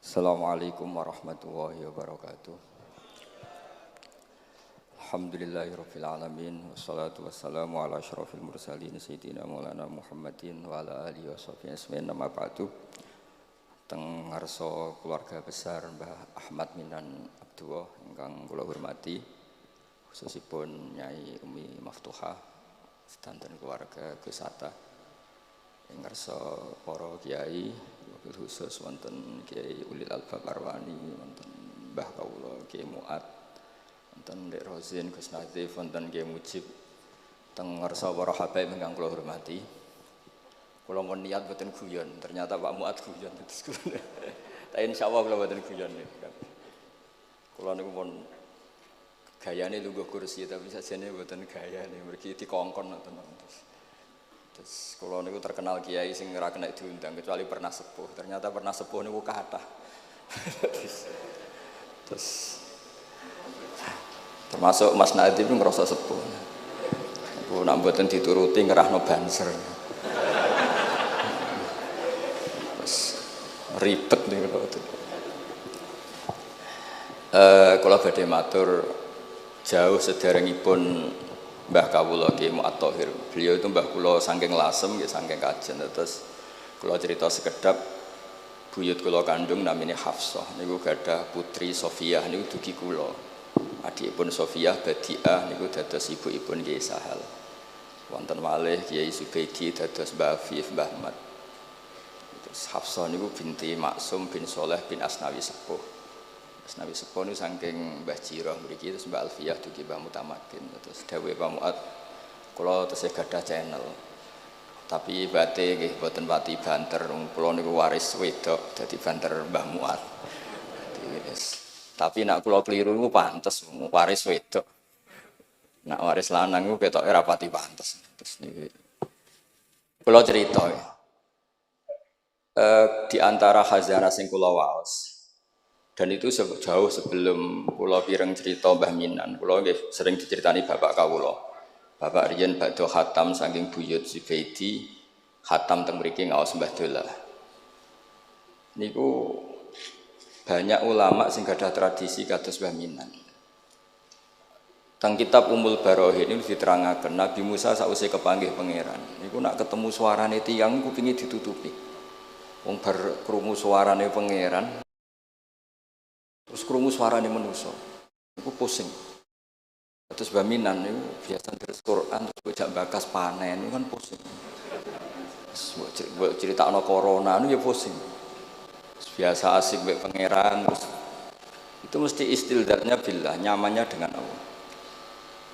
Assalamualaikum warahmatullahi wabarakatuh. Alhamdulillahirabbil alamin wassalatu wassalamu ala asyrofil mursalin sayyidina Maulana Muhammadin wa ala alihi washabbihi ajmain. Amma ba'du. Teng ngarsa keluarga besar Mbah Ahmad Minan Abdullah ingkang kula hormati, khususipun Nyai Umi Maftuhah sedanten keluarga Gus Hatta. Ngarsa para kiai wabil khusus wonten Kiai Ulil Albab Arwani, wonten Mbah Kawula Kiai Muat, wonten Ndek Rozin Gus Nazif, wonten Kiai Mujib, teng ngarsa para habaib ingkang kula hormati. Kula mun niat boten guyon, ternyata Pak Muat guyon terus kula. Tapi insyaallah kula boten guyon niku. Kula niku pun gayane lungguh kursi tapi sajane boten gayane, mergi dikongkon ngoten. Terus kalau niku terkenal kiai sing ora kena diundang kecuali pernah sepuh. Ternyata pernah sepuh niku kathah. Terus termasuk Mas Nadiem pun ngerasa sepuh. Iku nak mboten dituruti ngerahno banser. Terus ribet niku lho. Kula badhe matur jauh sederengipun Mbah Kawula Ki Muat Thohir. Beliau itu mbah kula saking lasem nggih saking kajen. Terus kula cerita sekedap buyut kula kandung namine Hafsah niku gadah putri Sofiyah niku dugi kula. Adikipun Sofiyah Badiah niku dados ibuipun Kiai Sahal. Wonten malih Kiai Subaidi dados Mbah Afif Mbah Ahmad. Terus Hafsah niku binti Maksum bin Soleh bin Asnawi Sepuh. Nabi Sepuh itu saking Mbah Jiroh mriki terus Mbah Alfiyah dugi Mbah Mutamakin terus dawuh Pak Muat kula tesih gadah channel tapi bate nggih boten pati banter kula niku waris wedok dadi banter Mbah Muat tapi nak kula kliru niku pantes waris wedok nak waris lanang niku ketoke ora pati pantes terus niki kula cerita di antara khazanah sing kula waos. Dan itu jauh sebelum kula pireng cerita Mbah Minan. Kula nggih sering diceritani bapak kawula. Bapak riyen badhe khatam saking buyut Zubaidi, khatam teng mriki ngaos Mbah Dolah. Niku banyak ulama sing gadah tradisi kados Mbah Minan. Teng kitab Ummul Barohin ini diterangaken Nabi Musa sausé kepanggih pangeran. Niku nak ketemu suarane tiyang kupinge ditutupi. Wong bar krungu suarane pangeran terus krungu suarane manusa niku pusing. Terus Mbah Minan niku biasa terus Quran terus bojak bakas panen niku kan pusing. Mbok critakno corona niku ya pusing. Terus biasa asik mbek pangeran terus itu mesti istildatnya billah, nyamannya dengan Allah.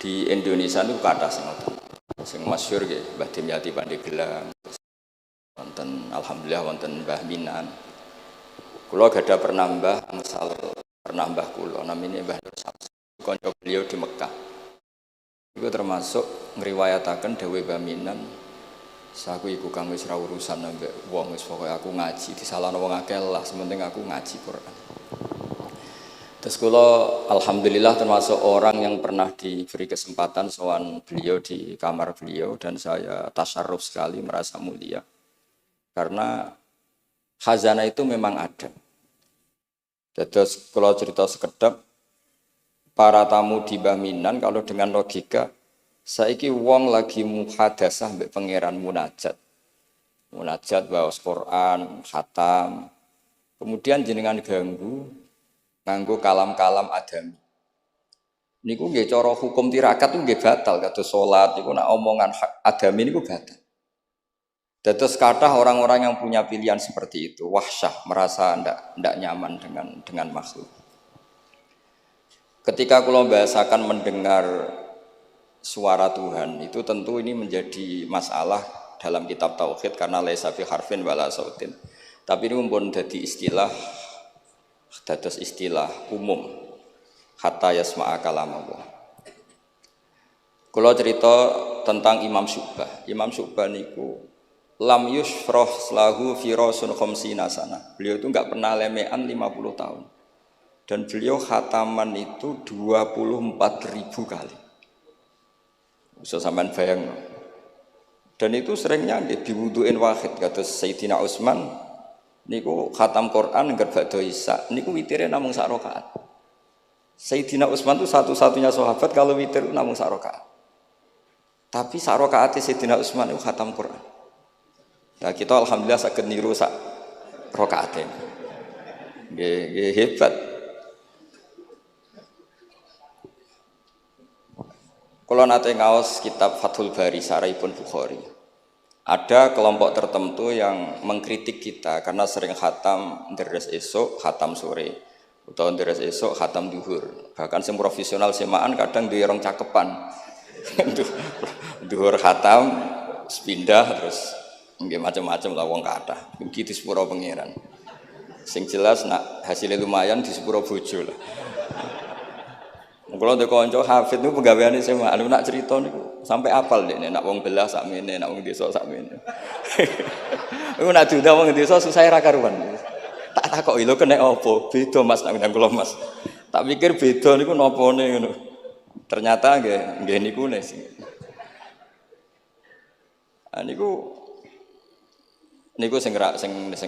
Di Indonesia niku kathah sing ngoten. Sing masyhur nggih Mbah Dimyati Pandeglang. Wonten alhamdulillah wonten Mbah Minan. Kula gadah pernah mbah kula namine Mbah Nur Samsu kanca beliau di Mekah. Iku termasuk ngriwayataken dawuh Mbah Minan, "Saku iku kang wis ra urusan ambek wong wis pokoke aku ngaji, disalahno wong akeh lah, sementing aku ngaji Quran." Terus kula alhamdulillah termasuk orang yang pernah diberi kesempatan sowan beliau di kamar beliau dan saya tasyarruf sekali merasa mulia. Karena khazanah itu memang ada. Terus kalau cerita sekedap para tamu di Mbah Minan kalau dengan logika saiki wong lagi muhadasah mbek pangeran munajat waos Quran khatam kemudian jenengan ganggu nganggo kalam-kalam adami niku nggih cara hukum tirakat nggih batal kados salat niku nak omongan adami niku batal. Terus kata orang-orang yang punya pilihan seperti itu, wahsyah, merasa tidak nyaman dengan makhluk. Ketika kula bahasakan mendengar suara Tuhan, itu tentu ini menjadi masalah dalam kitab Tauhid karena laisa fi harfin wala sautin. Tapi ini pun jadi istilah, dados istilah umum, hatta yasma'a kalamullah. Kula cerita tentang Imam Syu'bah. Imam Syu'bah niku lam yusfroh lahu firasun khamsina sana. Beliau itu enggak pernah lemean 50 tahun. Dan beliau khataman itu 24.000 kali. Bisa sampean bayang. Dan itu seringnya diwuduin wahid kados Sayyidina Utsman Niku khatam Quran ngger badhe Isya, niku witire namung sak rakaat. Sayyidina Utsman itu satu-satunya sahabat kalau witir namung sak rakaat. Tapi sak rakaate Sayyidina Utsman itu khatam Quran. Nah, kita alhamdulillah saged niru sak rakaate. Nggih hebat. Kalau nate ngaos kitab Fathul Bari Syarahipun Bukhari, ada kelompok tertentu yang mengkritik kita karena sering khatam deres esok, khatam sore, atau deres esok, khatam duhur. Bahkan yang profesional semaan kadang duwe rong cakepan, duhur khatam, pindah terus nggih macam-macam lah wong kathah. Iki di sepuro pangeran. Sing jelas nak hasilnya lumayan di sepuro bojo lah. Kalau ada konco hafid itu penggaweane SMA, anu nak cerita niku sampai apal deh, nak wong belah sakmene, nak wong desa sakmene. Iku nak diundang wong desa susah ra karuan. Tak takoki lho kena apa? Beda Mas nak undang kula Mas. Tak pikir beda niku napane ngono. Ternyata nggih niku sing. Niku sing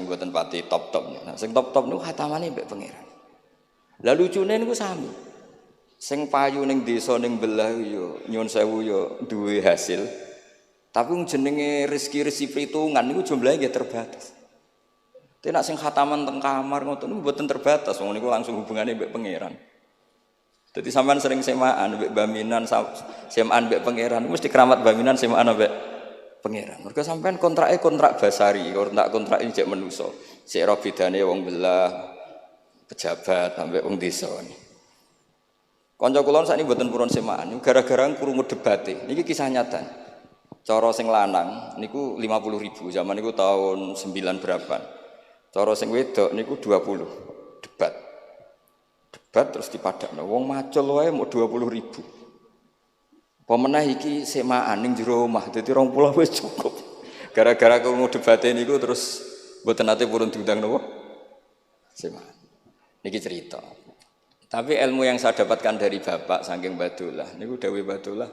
mboten pati top-top. Nah, sing top-top niku khatamane mbek pangeran. Lah lucune niku sami. Sing payu ning desa ning belah yo nyun sewu yo duwe hasil. Tapi jenenge rezeki perhitungan niku jumlahe nggih terbatas. Tapi nek sing khataman teng kamar ngoten niku mboten terbatas, wong niku langsung hubungane mbek pangeran. Dadi sampean sering semaan mbek baminan semaan mbek pangeran mesti keramat baminan semaan mbek pangeran. Mergo sampean kontrake kontrak basari, kontrak ini jek manusa. Sik ro bedane wong belah pejabat ambek wong desa. Kanca kula sakniki mboten purun semaan, gara-gara krungu debate. Niki kisah nyata. Cara sing lanang niku 50.000, zaman niku tahun 9 berapa. Cara sing wedok niku 20. Debat. Debat terus dipadakno. Wong macul wae mau 20.000. Pemenah iki semaan ning jero omah, dadi 20 wis cukup. Gara-gara krungu debate niku terus mboten nate purun diundang napa? Semaan. Niki cerita. Tapi ilmu yang saya dapatkan dari bapak saking Badullah, niku dawuh Badullah,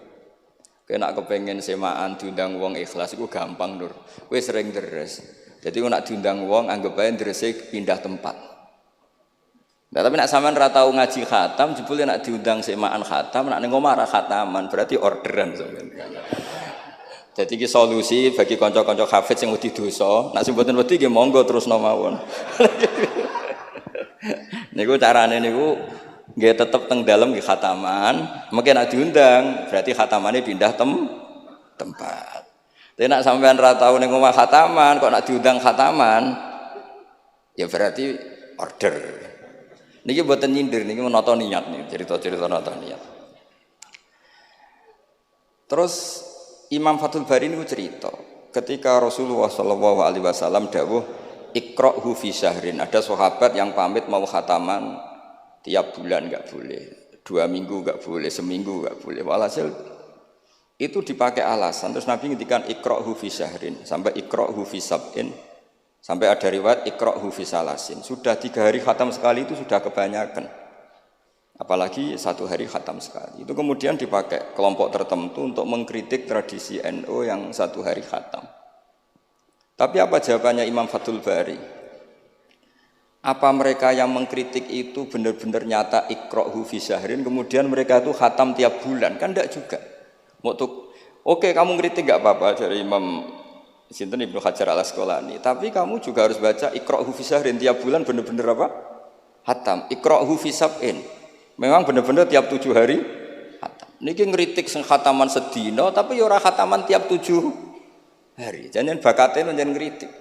kena kepengen semaan diundang wong ikhlas iku gampang Nur. Kowe sering deres. Jadi kok nak diundang wong anggap ae derese pindah tempat. Nah, tapi nak sampean ra tau ngaji khatam, jebule nak diundang semaan khatam, nak ning omah ra khataman, berarti orderan sampean. Jadi iki solusi bagi kanca-kanca hafid sing wedi dosa, nak sing mboten wedi nggih monggo terusno mawon. Niku carane niku nggih tetep teng dalem nggih khataman, mungkin nek diundang berarti khatamane pindah tempat. Tapi nek sampean ra tau ning omah khataman, kok nek diundang khataman ya berarti order. Niki mboten nyindir, niki menata niat nih, cerita-cerita nata niat. Terus Imam Fathul Bari niku cerita, ketika Rasulullah sallallahu alaihi wasallam dawuh iqra'hu fi syahrin, ada sahabat yang pamit mau khataman tiap bulan enggak boleh, 2 minggu enggak boleh, seminggu enggak boleh. Walhasil itu dipakai alasan. Terus Nabi ngendikan iqra'hu fi syahrin, sampai iqra'hu fi sab'in, sampai ada riwayat iqra'hu fi salasin. Sudah 3 hari khatam sekali itu sudah kebanyakan. Apalagi 1 hari khatam sekali. Itu kemudian dipakai kelompok tertentu untuk mengkritik tradisi NU yang 1 hari khatam. Tapi apa jawabannya Imam Fathul Bari? Apa mereka yang mengkritik itu benar-benar nyata iqra'hu fi syahrin, kemudian mereka itu khatam tiap bulan? Kan enggak juga. Oke, kamu kritik enggak apa-apa dari Imam Sinten Ibnu Hajar Al-Asqalani, tapi kamu juga harus baca iqra'hu fi syahrin tiap bulan benar-benar apa? Khatam. Iqra'hu fi sab'in. Memang benar-benar tiap 7 hari khatam. Niki ngritik sing khataman sedina tapi ya ora khataman tiap 7 hari. Jangan bakatnya menjadi ngritik.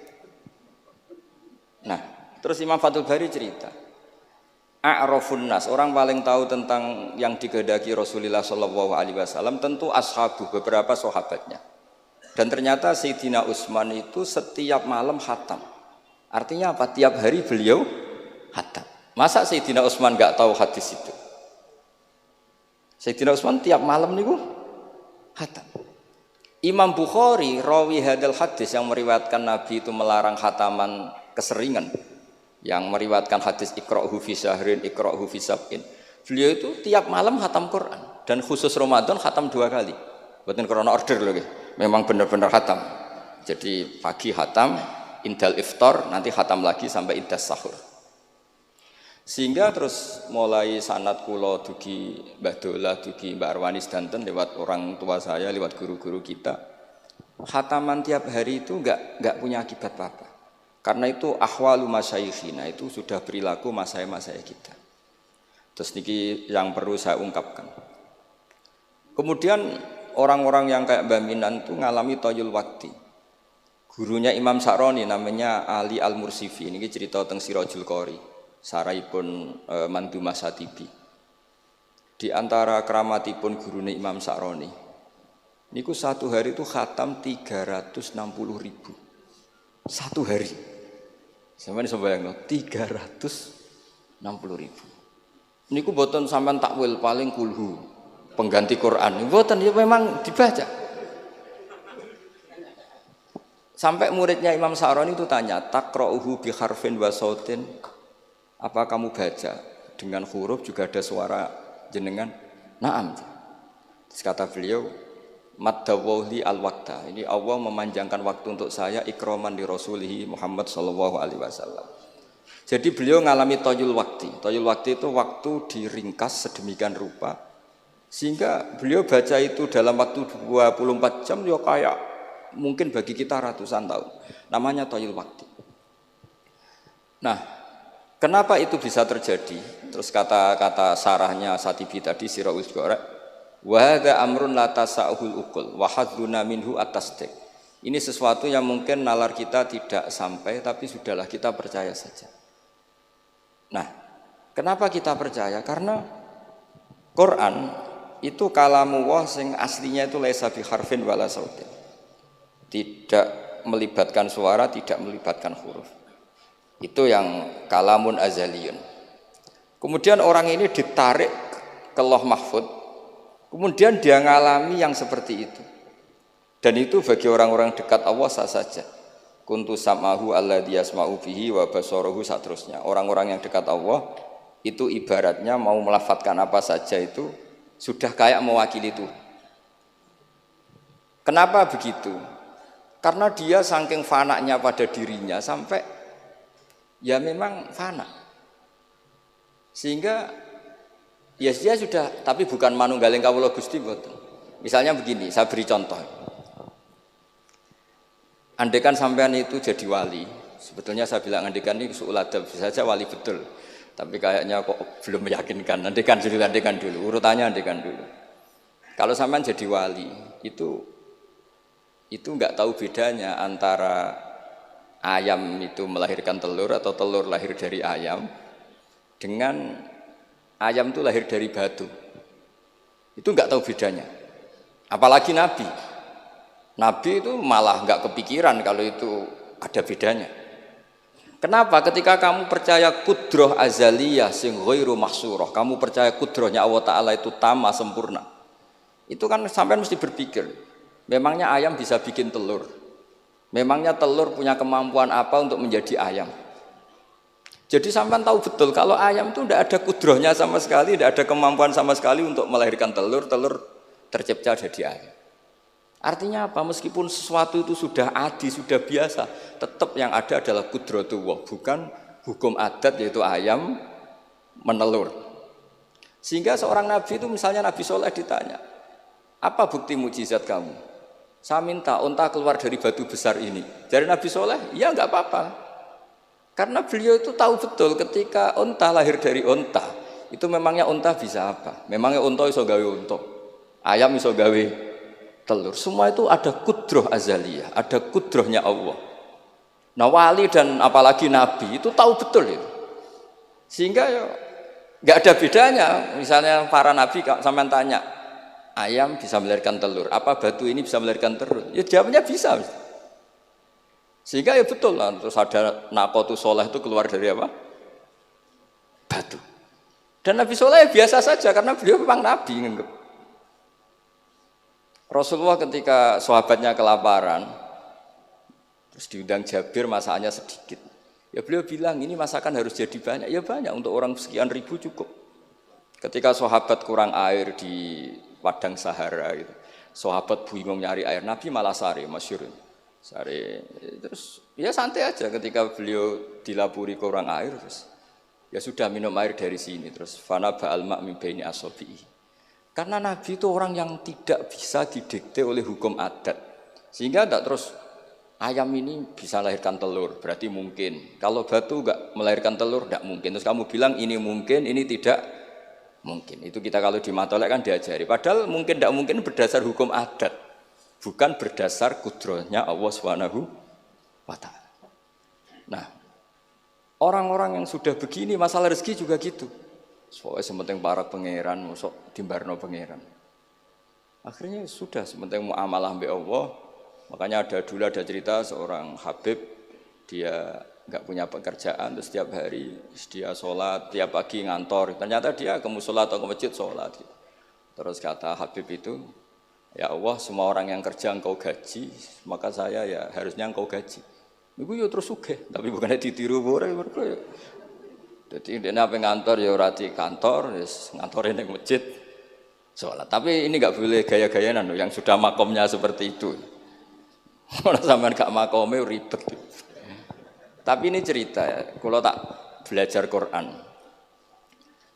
Nah, terus Imam Fathul Bari cerita, a'rafun nas, orang paling tahu tentang yang dikehendaki Rasulullah sallallahu alaihi wasallam tentu ashabu, beberapa sahabatnya. Dan ternyata Sayyidina Utsman itu setiap malam khatam. Artinya apa? Tiap hari beliau khatam. Masa Sayyidina Utsman enggak tahu hadis itu? Sayyidina Utsman tiap malam niku khatam. Imam Bukhari rawi hadal hadis yang meriwayatkan Nabi itu melarang khataman keseringan, yang meriwayatkan hadis iqra'hu fi syahrin, iqra'hu fi sab'in. Beliau itu tiap malam khatam Quran, dan khusus Ramadan khatam 2 kali. Bukan karena order loh, memang benar-benar khatam. Jadi pagi khatam, indal iftar, nanti khatam lagi sampai indas sahur. Sehingga terus mulai sanad kula dugi Mbah Dolah, dugi Mbak Arwani sedanten lewat orang tua saya, lewat guru-guru kita. Khataman tiap hari itu enggak punya akibat apa-apa. Karena itu ahwalu masyayikhina, itu sudah perilaku masaya-masaya kita. Terus niki yang perlu saya ungkapkan. Kemudian orang-orang yang kayak Mbah Minan itu ngalami toyul wakti. Gurunya Imam Sa'roni namanya Ali Al-Mursifi, ini cerita tentang Sirajul Qori. Saraipun Mandumah Satibi. Di antara keramatipun gurune Imam Sa'roni, niku satu hari itu khatam 360.000. Satu hari. Sampeyan iso bayangno 360.000. Niku boten sampean takwil paling kulhu, pengganti Quran. Boten ya memang dibaca. Sampai muridnya Imam Sa'roni itu tanya, "Taqra'uhu bi harfin wa sautin?" Apa kamu baca dengan huruf juga ada suara jenengan? Naam. Terus kata beliau, Maddawawli al-waqta. Ini Allah memanjangkan waktu untuk saya ikroman di Rasulihi Muhammad sallallahu alaihi wasallam. Jadi beliau ngalami toyul wakti. Toyul wakti itu waktu diringkas sedemikian rupa sehingga beliau baca itu dalam waktu 24 jam ya kayak mungkin bagi kita ratusan tahun. Namanya toyul wakti. Nah, kenapa itu bisa terjadi? Terus kata-kata sarahnya Satibi tadi Sirahul Gorek, wa hadza amrun la tasa'uhul uqul wa hadzuna minhu at-tasdiq. Ini sesuatu yang mungkin nalar kita tidak sampai, tapi sudahlah kita percaya saja. Nah, kenapa kita percaya? Karena Quran itu kalamullah sing aslinya itu laisa bi harfin wala sautin. Tidak melibatkan suara, tidak melibatkan huruf. Itu yang kalamun azaliyun. Kemudian orang ini ditarik ke Lauh Mahfud, kemudian dia ngalami yang seperti itu. Dan itu bagi orang-orang dekat Allah sah saja. Kuntu sam'ahu alladzi yasma'u bihi wa basarahu saterusnya. Orang-orang yang dekat Allah itu ibaratnya mau melafadzkan apa saja itu sudah kayak mewakili itu. Kenapa begitu? Karena dia saking fananya pada dirinya sampai ya memang fana. Sehingga ya dia sudah, tapi bukan manunggaling kawula Gusti mboten. Misalnya begini, saya beri contoh. Andaikan sampean itu jadi wali, sebetulnya saya bilang andaikan ini suul adab, bisa saja wali betul. Tapi kayaknya kok belum meyakinkan. Andaikan dulu, urutannya andaikan dulu. Kalau sampean jadi wali, itu enggak tahu bedanya antara ayam itu melahirkan telur atau telur lahir dari ayam dengan ayam itu lahir dari batu. Itu enggak tahu bedanya. Apalagi Nabi. Nabi itu malah enggak kepikiran kalau itu ada bedanya. Kenapa? Ketika kamu percaya kudroh azaliyah sing ghairu mahsurah, kamu percaya kudrohnya Allah Ta'ala itu tamah sempurna. Itu kan sampai mesti berpikir, memangnya ayam bisa bikin telur? Memangnya telur punya kemampuan apa untuk menjadi ayam? Jadi sampean tahu betul kalau ayam itu tidak ada kudrohnya sama sekali, tidak ada kemampuan sama sekali untuk melahirkan telur tercipta jadi ayam. Artinya apa? Meskipun sesuatu itu sudah adi, sudah biasa, tetap yang ada adalah kudratullah, bukan hukum adat yaitu ayam menelur. Sehingga seorang nabi itu misalnya Nabi Soleh ditanya, apa bukti mukjizat kamu? Saya minta unta keluar dari batu besar ini. Dari Nabi Soleh, ya enggak apa-apa. Karena beliau itu tahu betul ketika unta lahir dari unta, itu memangnya unta bisa apa? Memangnya unta iso gawe unta, ayam iso gawe telur. Semua itu ada kudroh azaliyah, ada kudrohnya Allah. Nah wali dan apalagi nabi itu tahu betul itu. Sehingga ya nggak ada bedanya. Misalnya para nabi sampean tanya, ayam bisa melahirkan telur, apa batu ini bisa melahirkan telur? Ya jawabnya bisa. Sehingga ya betul lah. Terus ada Naqatus Sholeh itu keluar dari apa? Batu. Dan Nabi Soleh biasa saja karena beliau memang nabi. Rasulullah ketika sahabatnya kelaparan, terus diundang Jabir, masakannya sedikit. Ya beliau bilang ini masakan harus jadi banyak. Ya banyak, untuk orang sekian ribu cukup. Ketika sahabat kurang air di padang Sahara, gitu, sahabat bingung nyari air, Nabi malah sari, masyhur. Sare terus ya santai aja ketika beliau dilapuri kurang air terus ya sudah minum air dari sini terus fana ba'al ma' min baini asabi'i. Karena Nabi itu orang yang tidak bisa didikte oleh hukum adat. Sehingga tidak terus ayam ini bisa lahirkan telur, berarti mungkin. Kalau batu enggak melahirkan telur enggak mungkin. Terus kamu bilang ini mungkin, ini tidak mungkin. Itu kita kalau di matolek kan diajari. Padahal mungkin enggak mungkin berdasar hukum adat. Bukan berdasar kudrohnya Allah Subhanahu wa ta'ala. Nah, orang-orang yang sudah begini masalah rezeki juga gitu. Soalnya sementing para pangeran, masuk dimbarno pangeran. Akhirnya sudah sementing muamalah mbek Allah. Makanya dulu ada cerita seorang Habib, dia enggak punya pekerjaan, terus setiap hari dia sholat, tiap pagi ngantor. Ternyata dia ke musola atau ke masjid sholat. Terus kata Habib itu, ya Allah, semua orang yang kerja engkau gaji, maka saya ya harusnya engkau gaji. Iku yo terus sugih, tapi bukannya ditiru ora mergo ya. Dadi dene ape ngantor ya ora di kantor, wis ngantore ning masjid salat. Tapi ini enggak boleh gaya-gayanan yang sudah makomnya seperti itu. Ora sampean gak makome ribet. Tapi ini cerita ya, kalau tak belajar Quran.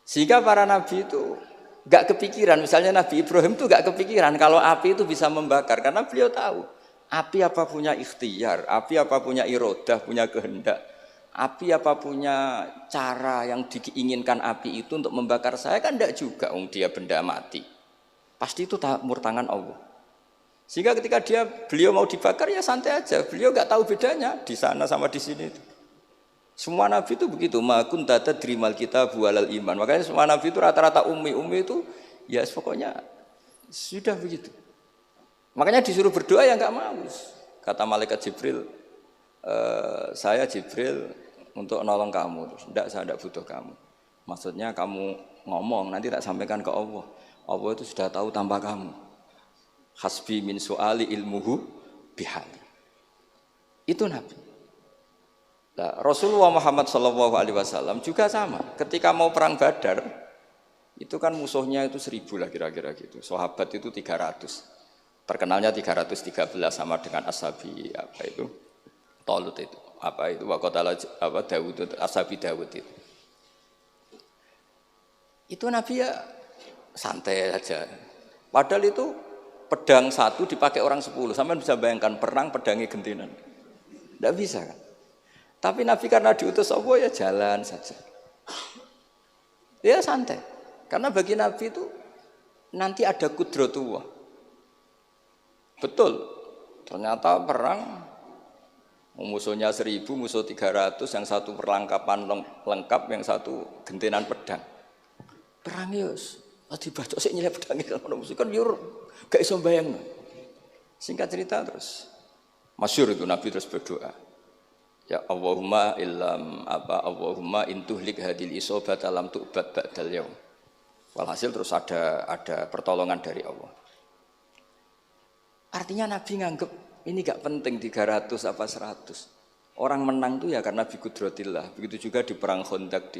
Sehingga para nabi itu gak kepikiran, misalnya Nabi Ibrahim itu gak kepikiran kalau api itu bisa membakar, karena beliau tahu api apa punya ikhtiar, api apa punya irodah, punya kehendak, api apa punya cara yang diinginkan api itu untuk membakar saya, kan tidak juga, dia benda mati, pasti itu murtangan Allah. Sehingga ketika beliau mau dibakar ya santai aja, beliau gak tahu bedanya di sana sama di sini. Semua nabi itu begitu, ma kunta tadri mal kitab walal iman. Makanya semua nabi itu rata-rata ummi itu ya pokoknya sudah begitu. Makanya disuruh berdoa ya enggak mau. Kata malaikat Jibril, saya Jibril untuk nolong kamu. Tidak, saya tidak butuh kamu. Maksudnya kamu ngomong nanti tak sampaikan ke Allah. Allah itu sudah tahu tanpa kamu. Hasbi min su'ali ilmuhu bihali. Itu nabi. Nah, Rasulullah Muhammad SAW juga sama. Ketika mau perang Badar, itu kan musuhnya itu 1000 lah kira-kira gitu. Sahabat itu 300. Terkenalnya 313 sama dengan ashabi apa itu? Talut itu. Apa itu? Waqatala apa Daud itu, ashabi Daud itu. Itu Nabi ya santai aja. Padahal itu pedang satu dipakai orang 10. Sampai bisa bayangkan perang pedangnya gentinan. Tidak bisa kan? Tapi Nabi karena diutus Allah ya jalan saja. Ya santai. Karena bagi Nabi itu nanti ada kudratullah. Betul. Ternyata perang musuhnya 1000, musuh 300, yang satu perlengkapan lengkap, yang satu gentenan pedang. Perang yus. Dibacok sik nyelip pedangnya kalau musuh kan yur gak iso bayangno. Singkat cerita terus masyhur itu Nabi terus berdoa. Ya Allahumma Allahumma intuhlik hadil isobat alam tu'bad ba'dal yaum. Walhasil terus ada pertolongan dari Allah. Artinya Nabi nganggep ini gak penting 300 apa 100. Orang menang tuh ya karena biqudratillah. Begitu juga di perang Khandaq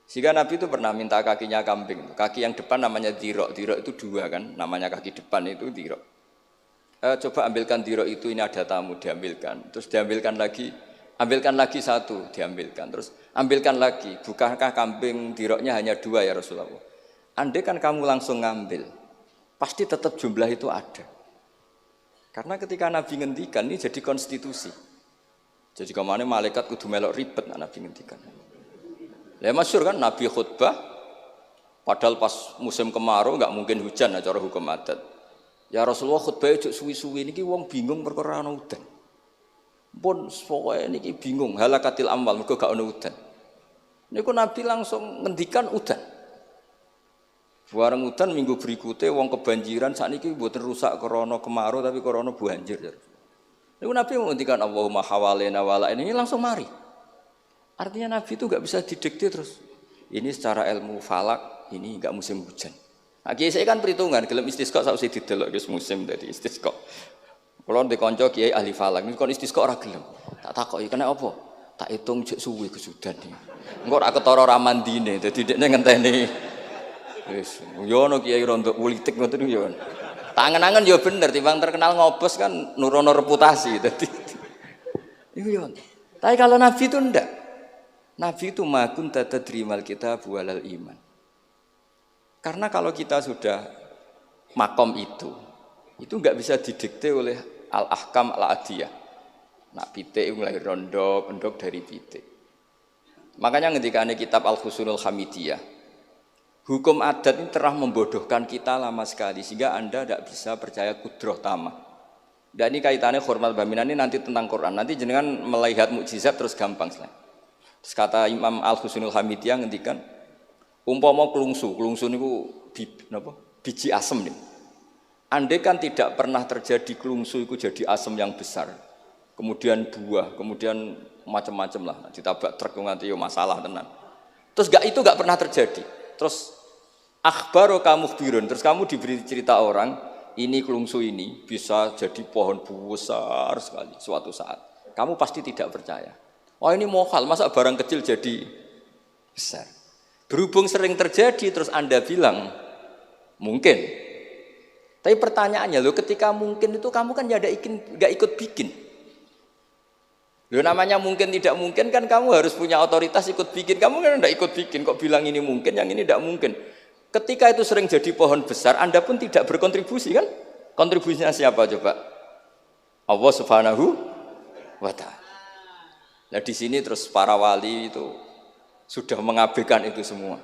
sehingga Nabi itu pernah minta kakinya kambing. Kaki yang depan namanya dirok. Dirok itu 2 kan, namanya kaki depan itu dirok. Coba ambilkan dirok itu, ini ada tamu, diambilkan. Terus diambilkan lagi, ambilkan lagi 1, diambilkan. Terus ambilkan lagi, bukankah kambing diroknya hanya 2 ya Rasulullah? Andai kan kamu langsung ngambil, pasti tetap jumlah itu ada. Karena ketika Nabi ngendikan ini jadi konstitusi. Jadi kemana malaikat kudu melok ribet Nabi ngendikan. Ya masyhur kan Nabi khutbah, padahal pas musim kemarau nggak mungkin hujan cara hukum adat. Ya Rasulullah khutbah itu suwi-suwi niki wong bingung perkara ana udan. Pun pokoke niki bingung halakatil amwal mergo gak ana udan. Niku Nabi langsung ngendikan udan. Bareng udan minggu berikutnya wong kebanjiran sakniki mboten rusak krana kemarau tapi krana banjir. Niku Nabi ngendikan Allahumma hawalena wala ini langsung mari. Artinya Nabi itu nggak bisa didikte terus. Ini secara ilmu falak, ini nggak musim hujan. Nah, kiai saya kan perhitungan, gelem istisqa sausé didelok wis musim dadi istisqa. Kalau di konco kiai ahli falak, ini kon istisqa ora gelem. Tak takoki kena apa? Tak hitung jek suwi kesudan iki. Engko ora ketara ra mandine, dadi dekne ngenteni. Wis, yo ono kiai rondo politik ngoten yo. Tangan-tangan ya bener, timbang terkenal ngobos kan nurono reputasi. Dadi iku yo. Tapi kalau Nabi itu ndak. Nabi itu makun tadrimal kita bualal iman. Karena kalau kita sudah makom itu nggak bisa didikte oleh al-ahkam al-adiyah. Nak pitik mulai rondok dari pitik. Makanya ketika ada kitab Al-Husunul Hamidiyah, hukum adat ini telah membodohkan kita lama sekali sehingga Anda tidak bisa percaya kudroh tamah. Dan ini kaitannya hormat baminan ini nanti tentang Quran. Nanti jenengan melihat mukjizat terus gampang selain. Terus kata Imam Al-Husunul Hamidiyah ngendikan, umpama klungsu niku biji asem nih. Andai kan tidak pernah terjadi klungsu itu jadi asem yang besar, kemudian buah, kemudian macam-macam lah, ditabrak truk nganti yo masalah tenan. Terus itu gak pernah terjadi. Terus akhbaru kamu birun, terus kamu diberi cerita orang, ini klungsu ini bisa jadi pohon besar sekali suatu saat. Kamu pasti tidak percaya. Wah ini mohal, masa barang kecil jadi besar. Berhubung sering terjadi, terus Anda bilang mungkin. Tapi pertanyaannya, ketika mungkin itu kamu kan gak ikut bikin. Namanya mungkin tidak mungkin kan kamu harus punya otoritas ikut bikin. Kamu kan tidak ikut bikin, kok bilang ini mungkin, yang ini tidak mungkin. Ketika itu sering jadi pohon besar, Anda pun tidak berkontribusi kan? Kontribusinya siapa coba? Allah Subhanahu wa Ta'ala. Nah di sini terus para wali itu sudah mengabaikan itu semua.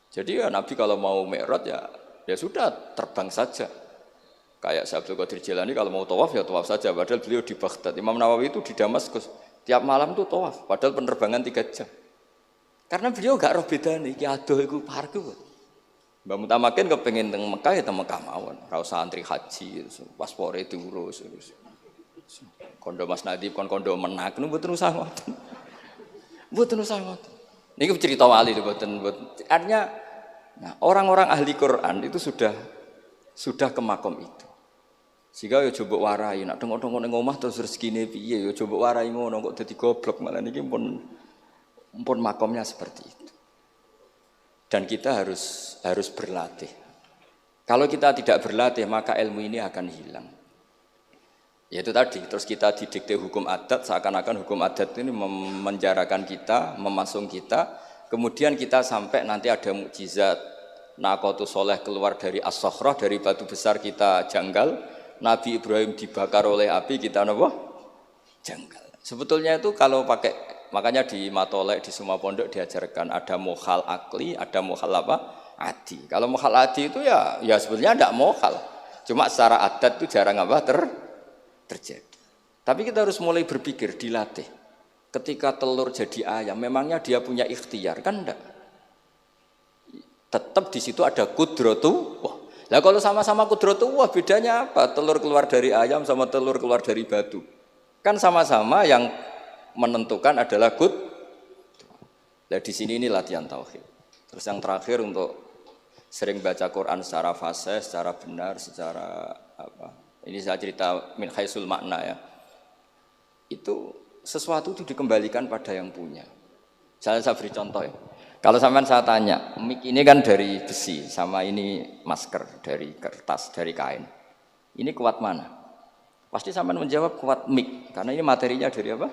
Jadi ya Nabi kalau mau mi'raj ya sudah terbang saja. Kayak Syekh Abdul Qadir Jilani kalau mau tawaf ya tawaf saja. Padahal beliau di Baghdad. Imam Nawawi itu di Damaskus. Tiap malam tuh tawaf. Padahal penerbangan 3 jam. Karena beliau gak roh bedane. Iki adoh iku parku. Mbak Mutamakin kepengen teng Mekah ya teng Mekah mawon. Ora usah antri haji, paspore diurus. Kondo Mas Nadib kondo menak niku mboten usah ngoten. Mboten usah ngoten. Niki cerita wali mboten. Artinya nah, orang-orang ahli Quran itu sudah ke makom itu. Sehingga ya coba warai, nak tengok-tengok ning omah terus rezekine piye ya coba warai ngono kok dadi goblok malah niki pun makomnya seperti itu. Dan kita harus berlatih. Kalau kita tidak berlatih maka ilmu ini akan hilang. Ya itu tadi, terus kita didikte hukum adat seakan-akan hukum adat ini memenjarakan kita, memasung kita. Kemudian kita sampai nanti ada mukjizat Naqatu Soleh keluar dari As-Sakhrah, dari batu besar kita janggal. Nabi Ibrahim dibakar oleh api, kita apa? Janggal. Sebetulnya itu kalau pakai, makanya di Matolek, di semua pondok diajarkan ada mokhal akli, ada mokhal apa? Adi. Kalau mokhal adi itu ya sebetulnya tidak mokhal. Cuma secara adat itu jarang apa? Terjadi. Tapi kita harus mulai berpikir, dilatih. Ketika telur jadi ayam, memangnya dia punya ikhtiar kan enggak? Tetap di situ ada kudratu. Wah, lah kalau sama-sama kudratu, wah bedanya apa? Telur keluar dari ayam sama telur keluar dari batu. Kan sama-sama yang menentukan adalah kud. Nah di sini ini latihan tauhid. Terus yang terakhir untuk sering baca Quran secara fasih, secara benar, secara apa? Ini saya cerita min haisul makna ya. Itu sesuatu itu dikembalikan pada yang punya. Saya beri contoh ya. Kalau sampean saya tanya, mik ini kan dari besi, sama ini masker dari kertas, dari kain. Ini kuat mana? Pasti sampean menjawab kuat mik, karena ini materinya dari apa?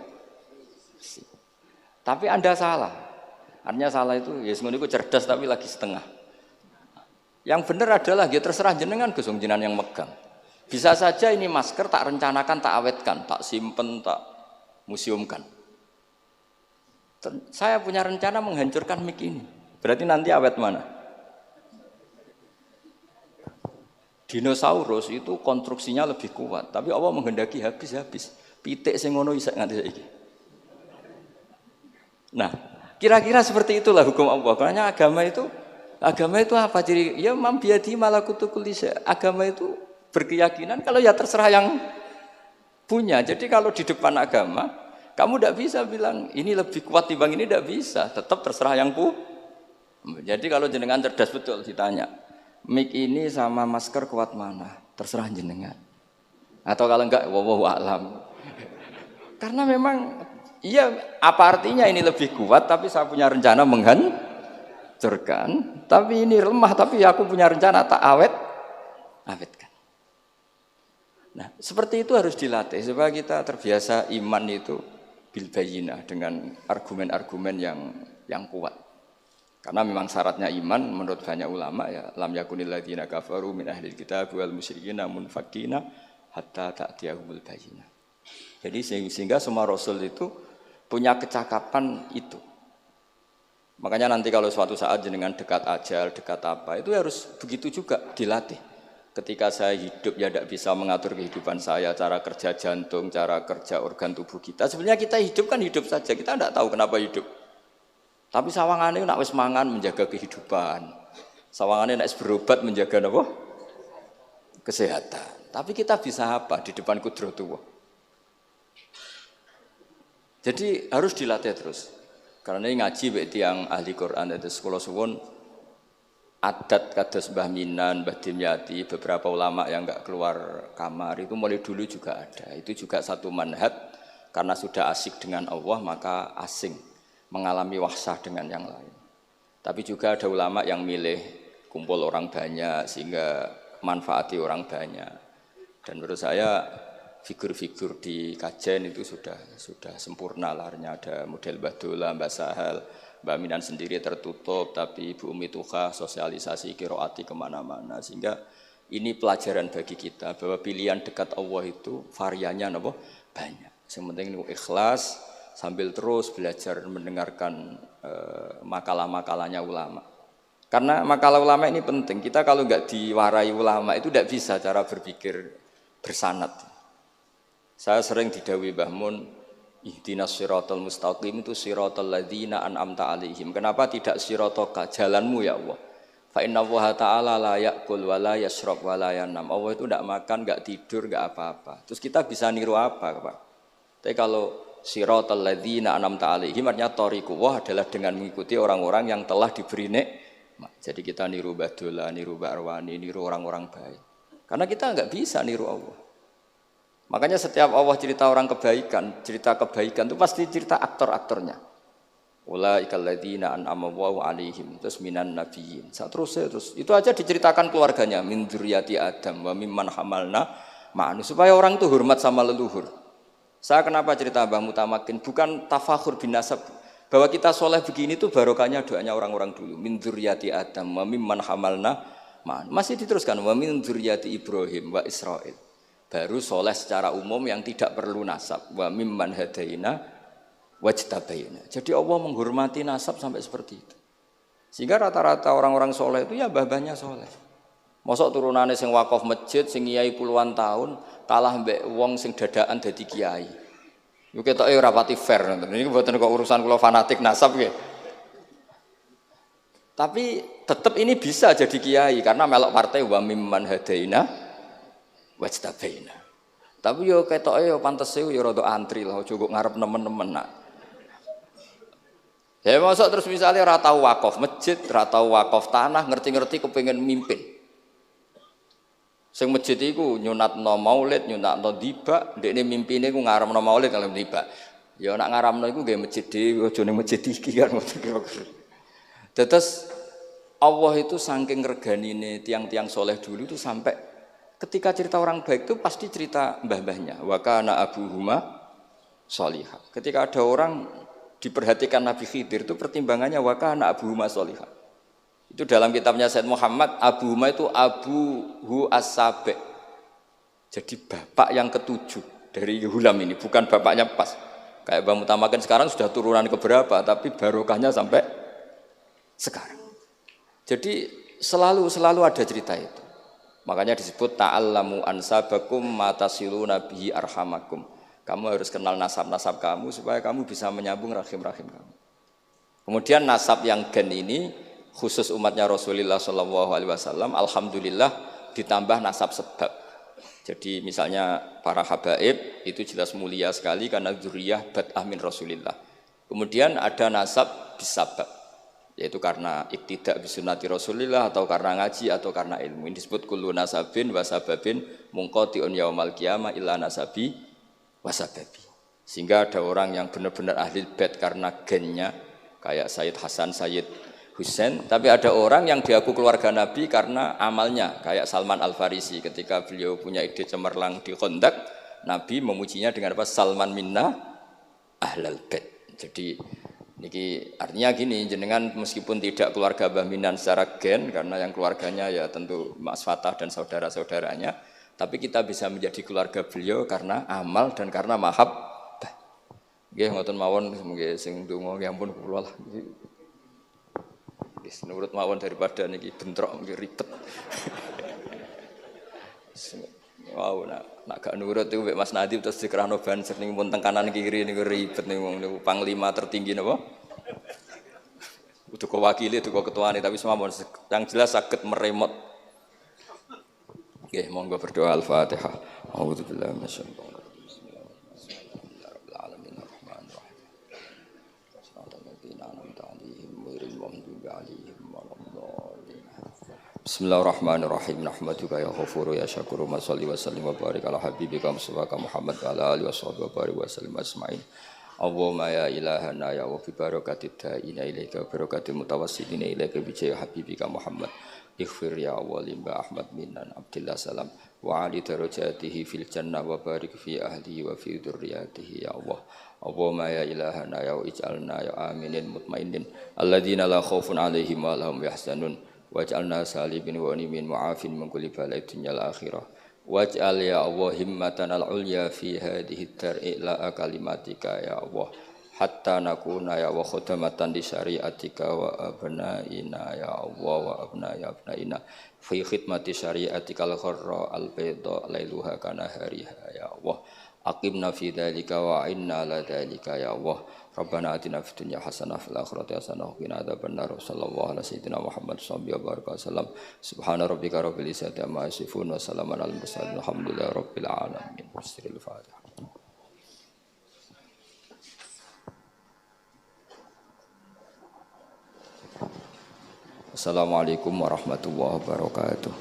Besi. Tapi Anda salah. Artinya salah itu, ya semuanya cerdas tapi lagi setengah. Yang benar adalah, ya terserah jenengan Gus jenengan yang megang. Bisa saja ini masker tak rencanakan, tak awetkan, tak simpen, tak museumkan. Saya punya rencana menghancurkan mik ini. Berarti nanti awet mana? Dinosaurus itu konstruksinya lebih kuat, tapi Allah menghendaki habis. Pitik sing ngono iso nganti saiki. Nah, kira-kira seperti itulah hukum Allah. Karena agama itu apa ciri? Ya mambiadi malakutu kulli syai. Agama itu berkeyakinan kalau ya terserah yang punya. Jadi kalau di depan agama kamu tidak bisa bilang ini lebih kuat timbang ini, tidak bisa. Tetap terserah yang Jadi kalau jenengan cerdas betul ditanya, mik ini sama masker kuat mana? Terserah jenengan. Atau kalau enggak, wallahu a'lam. Karena memang, iya apa artinya ini lebih kuat, tapi saya punya rencana menghancurkan. Tapi ini lemah, tapi aku punya rencana tak awet. awetkan. Nah, seperti itu harus dilatih supaya kita terbiasa iman itu bil bayyinah dengan argumen-argumen yang kuat. Karena memang syaratnya iman menurut banyak ulama ya lam yakunil ladzina kafaru min ahlil kitab wal musyrikin munfakina hatta ta'tiyahumul bayyinah. Jadi sehingga semua rasul itu punya kecakapan itu. Makanya nanti kalau suatu saat jenengan dekat ajal, dekat apa, itu harus begitu juga dilatih. Ketika saya hidup ya tidak bisa mengatur kehidupan saya, cara kerja jantung, cara kerja organ tubuh kita. Sebenarnya kita hidup kan hidup saja, kita tidak tahu kenapa hidup. Tapi sawangane nak wis mangan menjaga kehidupan. Sawangane nak wis berobat menjaga apa? Kesehatan. Tapi kita bisa apa di depan kudratullah? Jadi harus dilatih terus. Karena ini ngaji bagi yang ahli Quran itu sekolah suwun adat kados Mbah Minan, Mbah Dimyati, beberapa ulama yang enggak keluar kamar itu mulai dulu juga ada. Itu juga satu manhaj karena sudah asik dengan Allah maka asing mengalami wahsah dengan yang lain. Tapi juga ada ulama yang milih kumpul orang banyak sehingga manfaati orang banyak. Dan menurut saya figur-figur di kajen itu sudah sempurna larnya. Ada model Mbah Dola, Mbah Sahal, Mbak Minan sendiri tertutup, tapi Ibu Umi Tuha sosialisasi kiroati kemana-mana. Sehingga ini pelajaran bagi kita bahwa pilihan dekat Allah itu variannya banyak. Yang penting ikhlas sambil terus belajar mendengarkan makalah-makalahnya ulama. Karena makalah ulama ini penting. Kita kalau nggak diwarai ulama itu tidak bisa cara berpikir bersanad. Saya sering didhawuhi Mbah Mun, ihdinas siratal mustaqim itu siratal ladzina an'amta alaihim. Kenapa tidak siratoka jalanmu ya Allah? Fa inna Allah ta'ala la ya'kul wa la yashrab wa la yanam. Allah itu tidak makan, tidak tidur, tidak apa-apa. Terus kita bisa niru apa, Pak? Tapi kalau siratal ladzina an'amta alaihim artinya thariqullah adalah dengan mengikuti orang-orang yang telah diberi nikmat. Jadi kita niru Mbah Dola, niru Mbah Arwani, niru orang-orang baik. Karena kita enggak bisa niru Allah. Makanya setiap Allah cerita orang kebaikan, cerita kebaikan itu pasti cerita aktor-aktornya. Ulaikal ladzina an'ama Allahu 'alaihim terus minan nabiyyin. Terus itu aja diceritakan keluarganya min dzurriyyati Adam wa mimman hamalna ma'anu supaya orang itu hormat sama leluhur. Saya kenapa cerita Mbah Mutamakin bukan tafakhur bin nasab bahwa kita soleh begini tuh barokahnya doanya orang-orang dulu min dzurriyyati Adam wa mimman hamalna ma'anu. Masih diteruskan wa min dzurriyyati Ibrahim wa Israil. Baru soleh secara umum yang tidak perlu nasab. Wa mimman hadaina wajtabaina. Jadi Allah menghormati nasab sampai seperti itu. Sehingga rata-rata orang-orang soleh itu ya babahnya soleh. Mosok turunane sing wakaf masjid, sing kiai puluhan tahun, kalah mbek wong sing dadakan dadi kiai. Yo ketoke ora pati fair ngoten. Ini mboten kok urusan kula fanatik nasab nggih. Tapi tetap ini bisa jadi kiai karena melok partai wa mimman hadaina wajtabaina. Tapi yo ketoke yo pantese yo rada antri lah, aja kok ngarep nemen-nemen nak. Ya mosok terus misalnya ora tau wakaf masjid, ora tau wakaf tanah, ngerti-ngerti kepengin mimpin. Sing masjid iku nyunatno maulid, nyunatno dibak, ndekne mimpine ku ngaramno maulid kalau dibak. Ya nak ngaramno iku nggih masjid dhewe, aja ning masjid iki kan ngoten kira-kira. Terus Allah itu saking reganine tiang-tiang soleh dulu itu sampai ketika cerita orang baik itu pasti cerita mbah-mbahnya. Wa kana abuhuma sholihah. Ketika ada orang diperhatikan Nabi Khidir itu pertimbangannya wa kana abuhuma sholihah. Itu dalam kitabnya Said Muhammad, abuhuma itu abuhu as-sabi'. Jadi bapak yang ketujuh dari Hulam ini, bukan bapaknya pas. Kayak Mbah Mutamakin sekarang sudah turunan keberapa, tapi barokahnya sampai sekarang. Jadi selalu ada cerita itu. Makanya disebut ta'allamu ansabakum matasiluna bihi arhamakum. Kamu harus kenal nasab-nasab kamu supaya kamu bisa menyambung rahim-rahim kamu. Kemudian nasab yang gen ini khusus umatnya Rasulullah SAW, alhamdulillah ditambah nasab sebab. Jadi misalnya para habaib itu jelas mulia sekali karena dzurriyyah bad'ah min Rasulillah. Kemudian ada nasab bisabab, yaitu karena iktidak bisunnati Rasulillah atau karena ngaji atau karena ilmu. Ini disebut kullu nasabin wasababin munqati'un yaumal qiyamah illa nasabi wasababi. Sehingga ada orang yang benar-benar ahli bait karena gennya kayak Sayyid Hasan, Sayyid Husain, tapi ada orang yang diaku keluarga Nabi karena amalnya, kayak Salman Al-Farisi ketika beliau punya ide cemerlang di Khandaq, Nabi memujinya dengan apa? Salman minna ahlal bait. Jadi niki artinya gini, jenengan meskipun tidak keluarga Mbah Minan secara gen karena yang keluarganya ya tentu Mas Fatah dan saudara-saudaranya, tapi kita bisa menjadi keluarga beliau karena amal dan karena mahabbah. Nggih ngoten mawon nggih sing ndonga ya ampun kula lah. Nurut mawon daripada niki bentrok niki ribet. Wow, nak gak nurut itu Mas Nadib terus dikerano banser ning pun teng kanan kiri niku ribet niku panglima tertinggi napa? Kudu wakili itu ketuane tapi semawon yang jelas saged meremot. Nggih, monggo berdoa Al-Fatihah. A'udzubillahi minasyaitonir Bismillahirrahmanirrahim. Nahmaduka ya ghafuru ya syakuru ma shalli wa sallim wa barik ala habibika Mustafa Muhammad wa ala alihi washabihi wa barik wa sallim asma'in. Allahumma ya ilahana ya wa bi barakatid da'ina ilaika wa barakatil mutawassilina ilaika bi jahi habibika Muhammad. Ighfir ya Allah limba Ahmad minan Abdillah salam wa ali darajatihi fil jannah wa barik fi ahlihi wa fi dzurriyyatihi ya Allah. Allahumma ya ilahana ya ij'alna ya aminin mutmainin alladzina la khaufun 'alaihim wa lahum yahzanun. Waj'alna salimin wa nimin mu'afin min kulli balai dunyal akhirah. Waj'al ya Allah himmatan al-ulya fi hadhihi ad-dar'i kalimatika ya Allah. Hatta nakuna ya wa khudamatan di syariatika wa abnaina ya Allah wa abnaina fi khidmati syariatika al-kharra al-bayda lailuha kana hariha ya Allah. Aqimna fi dzalika wa inna ala dzalika ya Allah. Rabbana atina fid dunya hasanah fil akhirati hasanah wa qina adzabannar. Sallallahu alaihi sayyidina Muhammad sallallahu alaihi wasallam. Subhana rabbika rabbil izzati amma yasifun wa salamun alal mursalin. Alhamdulillahi rabbil alamin. Bismillahil Fatihah. Assalamualaikum warahmatullahi wabarakatuh.